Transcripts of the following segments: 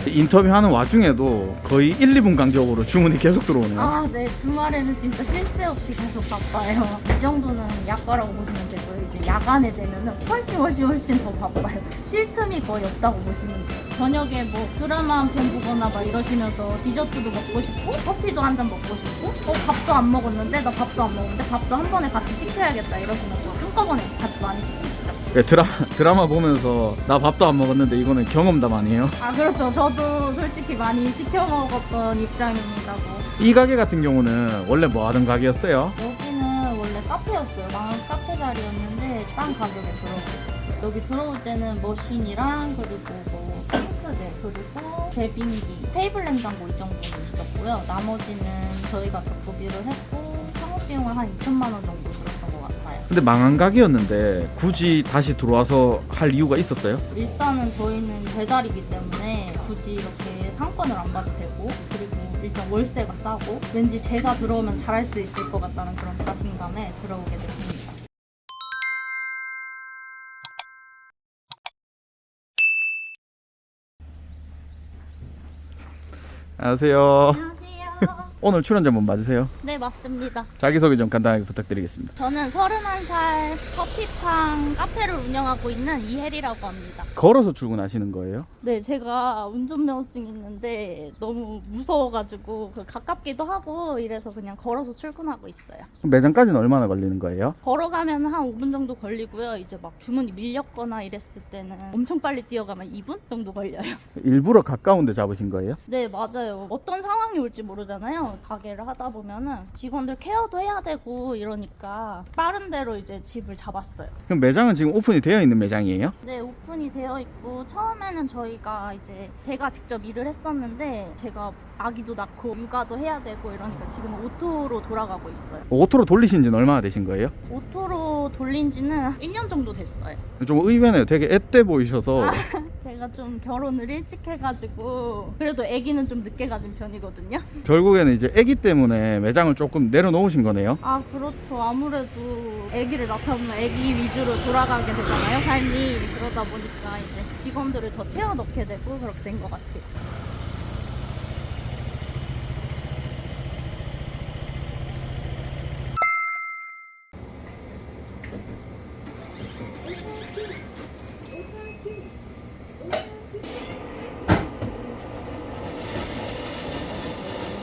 인터뷰하는 와중에도 거의 1, 2분 간격으로 주문이 계속 들어오네요. 아, 네. 주말에는 진짜 쉴 새 없이 계속 바빠요. 이 정도는 약과라고 보시면 되고요. 이제 야간에 되면은 훨씬 더 바빠요. 쉴 틈이 거의 없다고 보시면 돼요. 저녁에 뭐 드라마 한 편 보거나 막 이러시면서 디저트도 먹고 싶고 커피도 한 잔 먹고 싶고 밥도 안 먹었는데 나 밥도 안 먹었는데 밥도 한 번에 같이 시켜야겠다 이러시면서 한꺼번에 같이 많이 시키시죠. 네, 드라마 보면서 나 밥도 안 먹었는데 이거는 경험담 아니에요? 아, 그렇죠. 저도 솔직히 많이 시켜 먹었던 입장입니다. 이 가게 같은 경우는 원래 뭐 하던 가게였어요? 여기는 원래 카페였어요. 망한 카페 자리였는데 딴 가격에 들어오고 여기 들어올 때는 머신이랑 그리고 뭐 싱크대 그리고 제빙기, 테이블 냉장고 이 정도는 있었고요. 나머지는 저희가 적부비를 했고 창업 비용은 한 2천만 원 정도 들었던 것 같아요. 근데 망한 가게였는데 굳이 다시 들어와서 할 이유가 있었어요? 일단은 저희는 배달이기 때문에 굳이 이렇게 상권을 안 봐도 되고 그리고 일단 월세가 싸고 왠지 제가 들어오면 잘할 수 있을 것 같다는 그런 자신감에 들어오게 됐습니다. 안녕하세요. 안녕하세요. 오늘 출연자분 맞으세요? 네, 맞습니다. 자기소개 좀 간단하게 부탁드리겠습니다. 저는 31살 커피팡 카페를 운영하고 있는 이혜리라고 합니다. 걸어서 출근하시는 거예요? 네, 제가 운전면허증이 있는데 너무 무서워가지고 가깝기도 하고 이래서 그냥 걸어서 출근하고 있어요. 그럼 매장까지는 얼마나 걸리는 거예요? 걸어가면 한 5분 정도 걸리고요. 이제 막 주문이 밀렸거나 이랬을 때는 엄청 빨리 뛰어가면 2분 정도 걸려요. 일부러 가까운 데 잡으신 거예요? 네, 맞아요. 어떤 상황이 올지 모르잖아요. 가게를 하다 보면은 직원들 케어도 해야 되고 이러니까 빠른 데로 이제 집을 잡았어요. 그럼 매장은 지금 오픈이 되어 있는 매장이에요? 네, 오픈이 되어 있고 처음에는 저희가 이제 제가 직접 일을 했었는데 제가 아기도 낳고 육아도 해야 되고 이러니까 지금은 오토로 돌아가고 있어요. 오토로 돌리신 지는 얼마나 되신 거예요? 오토로 돌린 지는 1년 정도 됐어요. 좀 의외네요. 되게 앳돼 보이셔서. 제가 좀 결혼을 일찍 해가지고 그래도 아기는 좀 늦게 가진 편이거든요. 결국에는 이제 아기 때문에 매장을 조금 내려놓으신 거네요. 아, 그렇죠. 아무래도 아기를 낳다 보면 아기 위주로 돌아가게 되잖아요, 삶이. 그러다 보니까 이제 직원들을 더 채워 넣게 되고 그렇게 된 것 같아요.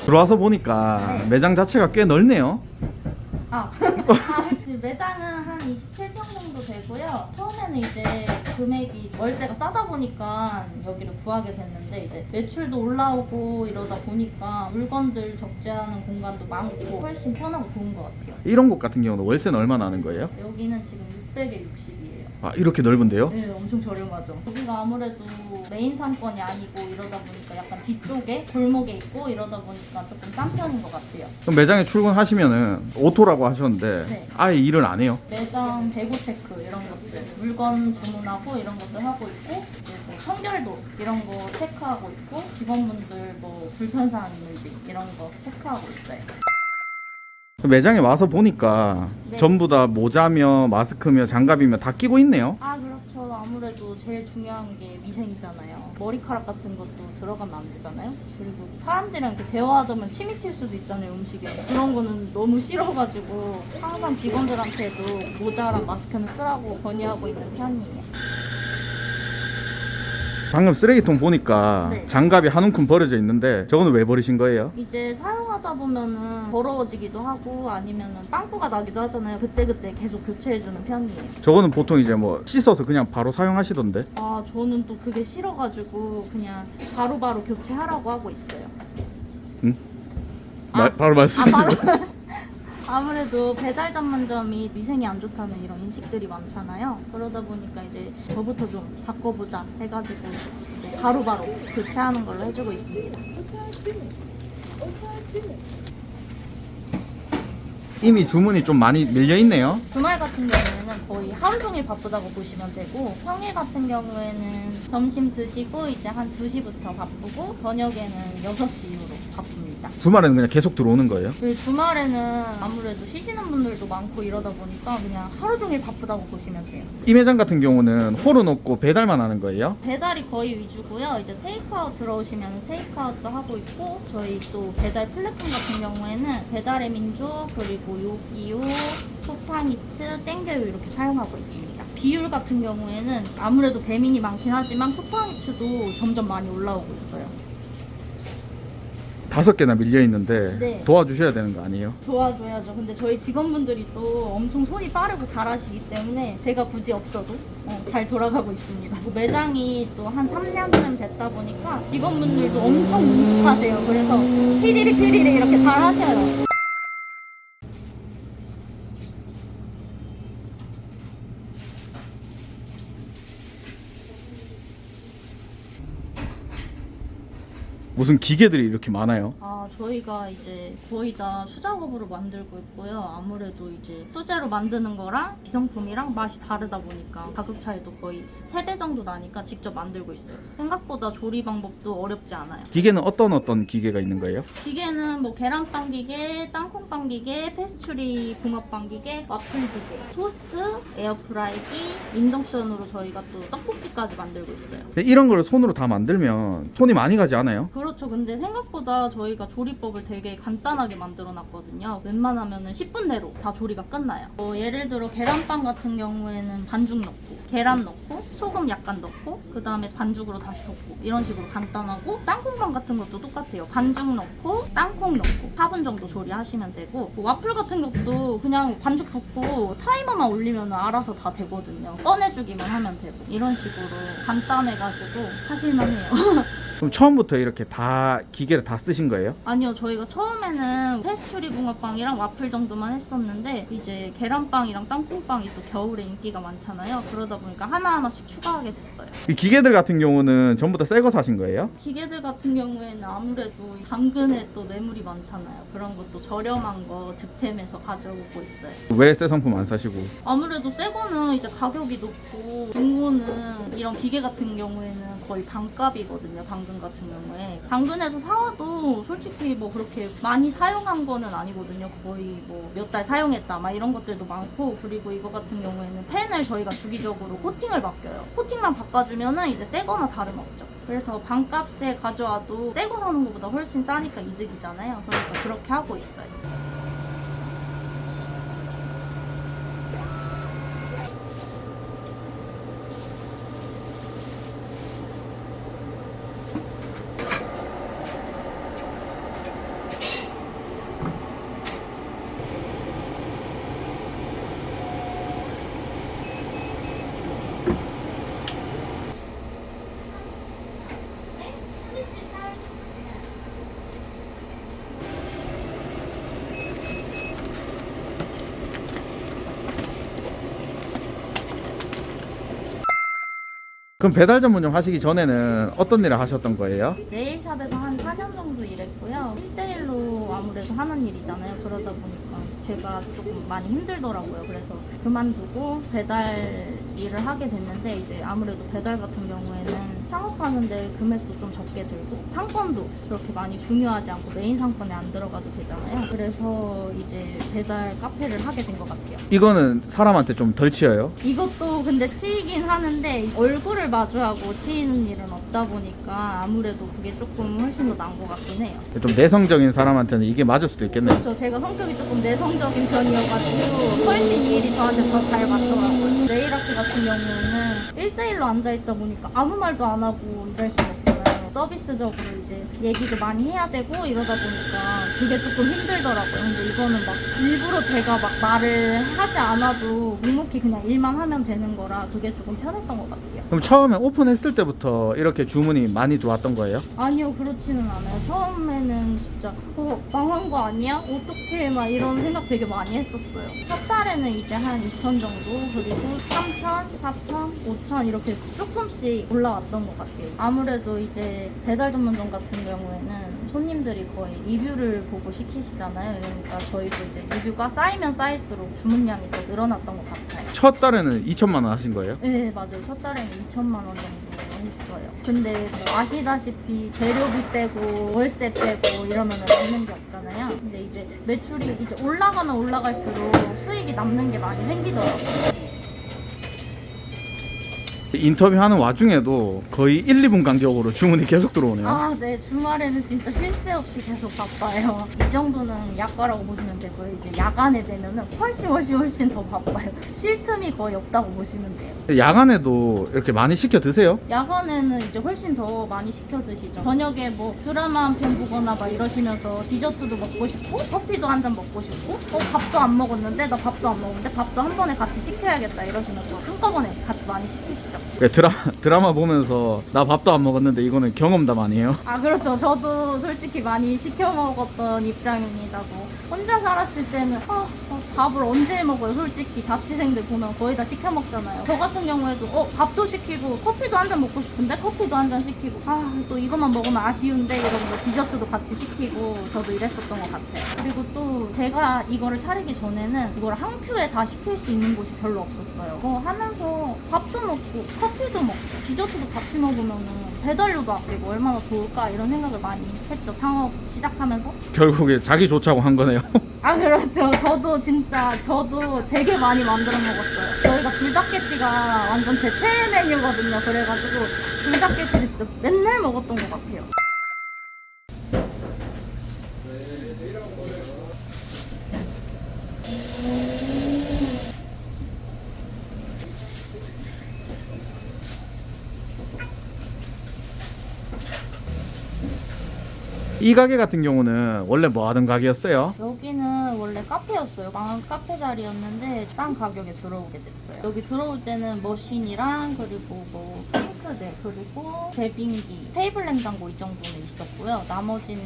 들어와서 보니까 네. 매장 자체가 꽤 넓네요. 매장은 한 27평 정도 되고요. 처음에는 이제 금액이 월세가 싸다 보니까 여기를 구하게 됐는데 이제 매출도 올라오고 이러다 보니까 물건들 적재하는 공간도 많고 훨씬 편하고 좋은 것 같아요. 이런 곳 같은 경우는 월세는 얼마나 하는 거예요? 여기는 지금 600에 60이에요. 아, 이렇게 넓은데요? 네, 엄청 저렴하죠. 여기가 아무래도 메인 상권이 아니고 이러다 보니까 약간 뒤쪽에 골목에 있고 이러다 보니까 조금 싼 편인 것 같아요. 그럼 매장에 출근하시면은 오토라고 하셨는데 네. 아예 일을 안 해요? 매장 배구 체크 이런 것들, 물건 주문하고 이런 것들 하고 있고 이제 뭐 청결도 이런 거 체크하고 있고 직원분들 뭐 불편사항 있는지 이런 거 체크하고 있어요. 매장에 와서 보니까 네. 전부 다 모자며 마스크며 장갑이며 다 끼고 있네요. 아, 그렇죠. 아무래도 제일 중요한 게 위생이잖아요. 머리카락 같은 것도 들어가면 안 되잖아요. 그리고 사람들이랑 이렇게 대화하다 보면 침이 튈 수도 있잖아요, 음식에. 그런 거는 너무 싫어가지고 항상 직원들한테도 모자랑 마스크는 쓰라고 권유하고 있는 편이에요. 방금 쓰레기통 보니까 네. 장갑이 한 움큼 버려져 있는데 저거는 왜 버리신 거예요? 이제 사용하다 보면은 더러워지기도 하고 아니면은 빵꾸가 나기도 하잖아요. 그때그때 계속 교체해주는 편이에요. 저거는 보통 이제 뭐 씻어서 그냥 바로 사용하시던데. 아, 저는 또 그게 싫어가지고 그냥 바로바로 교체하라고 하고 있어요. 응? 아, 바로 말씀하시면 바로. 아무래도 배달 전문점이 위생이 안 좋다는 이런 인식들이 많잖아요. 그러다 보니까 이제 저부터 좀 바꿔보자 해가지고 이제 바로바로 교체하는 걸로 해주고 있습니다. 이미 주문이 좀 많이 밀려 있네요. 주말 같은 경우에는 거의 하루 종일 바쁘다고 보시면 되고, 평일 같은 경우에는 점심 드시고 이제 한 2시부터 바쁘고, 저녁에는 6시 이후로 바쁩니다. 주말에는 그냥 계속 들어오는 거예요? 그리고 주말에는 아무래도 쉬시는 분들도 많고 이러다 보니까 그냥 하루 종일 바쁘다고 보시면 돼요. 이 매장 같은 경우는 홀은 없고 배달만 하는 거예요? 배달이 거의 위주고요. 이제 테이크아웃 들어오시면 테이크아웃도 하고 있고, 저희 또 배달 플랫폼 같은 경우에는 배달의 민족, 그리고 요기요, 쿠팡이츠, 땡겨요 이렇게 사용하고 있습니다. 비율 같은 경우에는 아무래도 배민이 많긴 하지만 쿠팡이츠도 점점 많이 올라오고 있어요. 5개나 밀려 있는데 네. 도와주셔야 되는 거 아니에요? 도와줘야죠. 근데 저희 직원분들이 또 엄청 손이 빠르고 잘하시기 때문에 제가 굳이 없어도 잘 돌아가고 있습니다. 매장이 또 한 3년쯤 됐다 보니까 직원분들도 엄청 능숙하세요. 그래서 피리리 이렇게 잘하셔요. 무슨 기계들이 이렇게 많아요? 저희가 이제 거의 다 수작업으로 만들고 있고요. 아무래도 이제 수제로 만드는 거랑 기성품이랑 맛이 다르다 보니까 가격 차이도 거의 3배 정도 나니까 직접 만들고 있어요. 생각보다 조리 방법도 어렵지 않아요. 기계는 어떤 기계가 있는 거예요? 기계는 뭐 계란빵 기계, 땅콩빵 기계, 페스츄리 붕어빵 기계, 와플 기계, 토스트, 에어프라이기, 인덕션으로 저희가 또 떡볶이까지 만들고 있어요. 근데 이런 걸 손으로 다 만들면 손이 많이 가지 않아요? 그렇죠. 근데 생각보다 저희가 조리법을 되게 간단하게 만들어 놨거든요. 웬만하면 10분 내로 다 조리가 끝나요. 예를 들어 계란빵 같은 경우에는 반죽 넣고, 계란 넣고, 소금 약간 넣고, 그 다음에 반죽으로 다시 덮고, 이런 식으로 간단하고, 땅콩빵 같은 것도 똑같아요. 반죽 넣고, 땅콩 넣고 4분 정도 조리하시면 되고, 와플 같은 것도 그냥 반죽 붓고 타이머만 올리면 알아서 다 되거든요. 꺼내주기만 하면 되고, 이런 식으로 간단해가지고 하실만해요. 그럼 처음부터 이렇게 다 기계를 다 쓰신 거예요? 아니요, 저희가 처음에는 페스츄리 붕어빵이랑 와플 정도만 했었는데 이제 계란빵이랑 땅콩빵이 또 겨울에 인기가 많잖아요. 그러다 보니까 하나하나씩 추가하게 됐어요. 이 기계들 같은 경우는 전부 다 새 거 사신 거예요? 기계들 같은 경우에는 아무래도 당근에 또 뇌물이 많잖아요. 그런 것도 저렴한 거 득템해서 가져오고 있어요. 왜 새 상품 안 사시고? 아무래도 새 거는 이제 가격이 높고, 중고는 이런 기계 같은 경우에는 거의 반값이거든요. 당근 같은 경우에 당근에서 사와도 솔직히 뭐 그렇게 많이 사용한 거는 아니거든요. 거의 뭐 몇 달 사용했다 막 이런 것들도 많고, 그리고 이거 같은 경우에는 펜을 저희가 주기적으로 코팅을 바뀌어요. 코팅만 바꿔주면은 이제 새 거나 다름없죠. 그래서 반값에 가져와도 새 거 사는 것보다 훨씬 싸니까 이득이잖아요. 그러니까 그렇게 하고 있어요. 그럼 배달 전문점 하시기 전에는 어떤 일을 하셨던 거예요? 네일샵에서 한 4년 정도 일했고요. 1대1로 아무래도 하는 일이잖아요. 그러다 보니까 제가 조금 많이 힘들더라고요. 그래서 그만두고 배달 일을 하게 됐는데, 이제 아무래도 배달 같은 경우에는 창업하는데 금액도 좀 적게 들고 상권도 그렇게 많이 중요하지 않고 메인 상권에 안 들어가도 되잖아요. 그래서 이제 배달 카페를 하게 된 것 같아요. 이거는 사람한테 좀 덜 치여요? 이것도 근데 치이긴 하는데 얼굴을 마주하고 치이는 일은 없다 보니까 아무래도 그게 조금 훨씬 더 나은 것 같긴 해요. 좀 내성적인 사람한테는 이게 맞을 수도 있겠네요. 그렇죠. 제가 성격이 조금 내성적인 편이어가지고 훨씬 이 일이 저한테 더 잘 맞더라고요. 네일아트 같은 경우는 1대1로 앉아있다 보니까 아무 말도 안 하고 일할 수가 없잖아요. 서비스적으로 이제 얘기도 많이 해야 되고 이러다 보니까 그게 조금 힘들더라고요. 근데 이거는 막 일부러 제가 막 말을 하지 않아도 묵묵히 그냥 일만 하면 되는 거라 그게 조금 편했던 것 같아요. 그럼 처음에 오픈했을 때부터 이렇게 주문이 많이 들어왔던 거예요? 아니요, 그렇지는 않아요. 처음에는 진짜 망한 거 아니야? 어떡해? 막 이런 생각 되게 많이 했었어요. 첫 달에는 이제 한 2,000 정도, 그리고 3,000, 4,000, 5,000 이렇게 조금씩 올라왔던 것 같아요. 아무래도 이제 이제 배달 전문점 같은 경우에는 손님들이 거의 리뷰를 보고 시키시잖아요. 그러니까 저희도 이제 리뷰가 쌓이면 쌓일수록 주문량이 더 늘어났던 것 같아요. 첫 달에는 2천만 원 하신 거예요? 네, 맞아요. 첫 달에는 2천만 원 정도 했어요. 근데 뭐 아시다시피 재료비 빼고 월세 빼고 이러면은 남는 게 없잖아요. 근데 이제 매출이 이제 올라가면 올라갈수록 수익이 남는 게 많이 생기더라고요. 인터뷰하는 와중에도 거의 1, 2분 간격으로 주문이 계속 들어오네요. 아, 네. 주말에는 진짜 쉴 새 없이 계속 바빠요. 이 정도는 약과라고 보시면 되고요. 이제 야간에 되면은 훨씬 더 바빠요. 쉴 틈이 거의 없다고 보시면 돼요. 야간에도 이렇게 많이 시켜 드세요? 야간에는 이제 훨씬 더 많이 시켜 드시죠. 저녁에 뭐 드라마 한 편 보거나 막 이러시면서 디저트도 먹고 싶고 커피도 한 잔 먹고 싶고 밥도 안 먹었는데 나 밥도 안 먹었는데 밥도 한 번에 같이 시켜야겠다 이러시면서 한꺼번에 같이 많이 시키시죠. 드라마 보면서 나 밥도 안 먹었는데 이거는 경험담 아니에요? 아, 그렇죠. 저도 솔직히 많이 시켜 먹었던 입장입니다. 뭐 혼자 살았을 때는 밥을 언제 먹어요? 솔직히 자취생들 보면 거의 다 시켜 먹잖아요. 저 같은 경우에도 밥도 시키고 커피도 한 잔 먹고 싶은데 커피도 한 잔 시키고 또 이것만 먹으면 아쉬운데 이러면서 디저트도 같이 시키고 저도 이랬었던 것 같아요. 그리고 또 제가 이거를 차리기 전에는 이걸 한 큐에 다 시킬 수 있는 곳이 별로 없었어요. 하면서 밥도 먹고 커피도 먹고 디저트도 같이 먹으면은 배달료도 아끼고 얼마나 좋을까 이런 생각을 많이 했죠. 창업 시작하면서. 결국에 자기 좋자고 한 거네요. 아, 그렇죠. 저도 되게 많이 만들어 먹었어요. 저희가 불닭게티가 완전 제 최애 메뉴거든요. 그래가지고 불닭게티를 진짜 맨날 먹었던 것 같아요. 이 가게 같은 경우는 원래 뭐 하던 가게였어요? 여기는 원래 카페였어요. 망한 카페 자리였는데 싼 가격에 들어오게 됐어요. 여기 들어올 때는 머신이랑 그리고 뭐 싱크대 그리고 제빙기, 테이블 냉장고 이 정도는 있었고요. 나머지는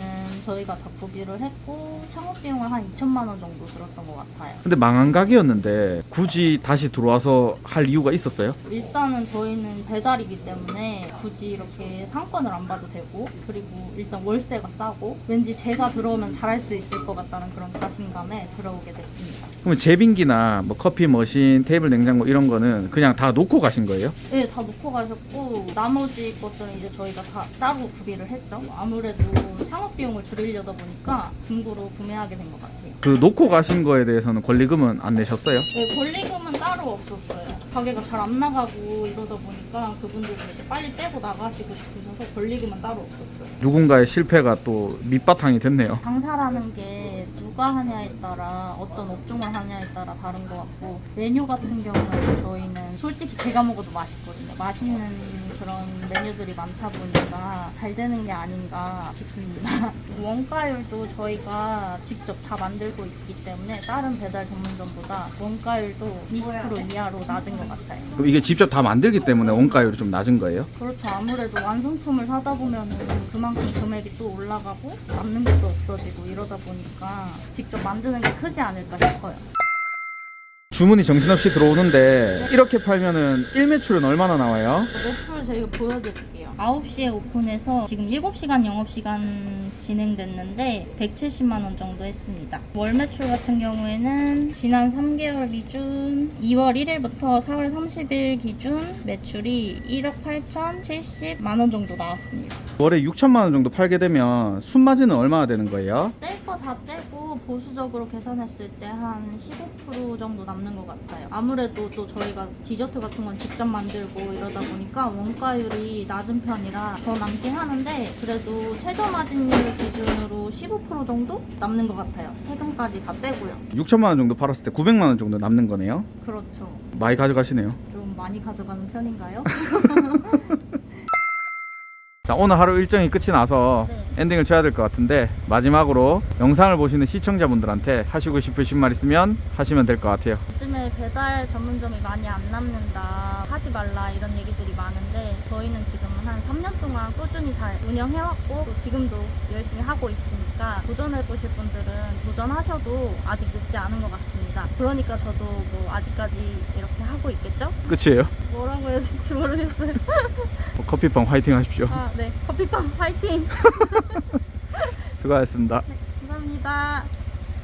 저희가 작부비를 했고 창업 비용은 한 2천만 원 정도 들었던 것 같아요. 근데 망한 가게였는데 굳이 다시 들어와서 할 이유가 있었어요? 일단은 저희는 배달이기 때문에 굳이 이렇게 상권을 안 봐도 되고 그리고 일단 월세가 싸고 왠지 제가 들어오면 잘할 수 있을 것 같다는 그런 자신감에 들어오게 됐습니다. 그러면 제빙기나 뭐 커피 머신, 테이블 냉장고 이런 거는 그냥 다 놓고 가신 거예요? 네, 다 놓고 가셨고 나머지 것들은 이제 저희가 다 따로 구비를 했죠. 아무래도 창업 비용을 줄이려다 보니까 중고로 구매하게 된 것 같아요. 그 놓고 가신 거에 대해서는 권리금은 안 내셨어요? 네, 권리금은 따로 없었어요. 가게가 잘 안 나가고 이러다 보니까 그분들은 이제 빨리 빼고 나가시고 싶으셔서 권리금은 따로 없었어요. 누군가의 실패가 또 밑바탕이 됐네요. 장사라는 게 누가 하냐에 따라 어떤 업종을 하냐에 따라 다른 것 같고 메뉴 같은 경우는 저희는 솔직히 제가 먹어도 맛있거든요. 맛있는 그런 메뉴들이 많다 보니까 잘 되는 게 아닌가 싶습니다. 원가율도 저희가 직접 다 만들고 있기 때문에 다른 배달 전문점보다 원가율도 20% 이하로 낮은 것 같아요. 그럼 이게 직접 다 만들기 때문에 원가율이 좀 낮은 거예요? 그렇죠. 아무래도 완성품을 사다 보면은 그만큼 금액이 또 올라가고 남는 것도 없어지고 이러다 보니까 직접 만드는 게 크지 않을까 싶어요. 주문이 정신없이 들어오는데 이렇게 팔면은 일매출은 얼마나 나와요? 매출 저희가 보여드릴게요. 9시에 오픈해서 지금 7시간 영업시간 진행됐는데 170만 원 정도 했습니다. 월 매출 같은 경우에는 지난 3개월 기준 2월 1일부터 4월 30일 기준 매출이 1억 8,070만 원 정도 나왔습니다. 월에 6천만 원 정도 팔게 되면 순마진은 얼마나 되는 거예요? 뗄 거 다 떼고 보수적으로 계산했을 때 한 15% 정도 남는 것 같아요. 아무래도 또 저희가 디저트 같은 건 직접 만들고 이러다 보니까 원가율이 낮은 편이라 더 남긴 하는데 그래도 최저 마진율 기준으로 15% 정도 남는 것 같아요. 세금까지 다 빼고요. 6천만 원 정도 팔았을 때 900만 원 정도 남는 거네요. 그렇죠. 많이 가져가시네요. 좀 많이 가져가는 편인가요? 자, 오늘 하루 일정이 끝이 나서 네. 엔딩을 쳐야 될 것 같은데 마지막으로 영상을 보시는 시청자분들한테 하시고 싶으신 말 있으면 하시면 될 것 같아요. 요즘에 요즘에 배달 전문점이 많이 안 남는다, 하지 말라 이런 얘기들이 많은데 저희는 지금 한 3년 동안 꾸준히 잘 운영해왔고 또 지금도 열심히 하고 있으니까 도전해보실 분들은 도전하셔도 아직 늦지 않은 것 같습니다. 그러니까 저도 뭐 아직까지 이렇게 하고 있겠죠? 끝이에요? 뭐라고 해야 될지 모르겠어요. 커피빵 화이팅 하십시오. 아, 네. 커피빵 화이팅! 수고하셨습니다. 감사합니다.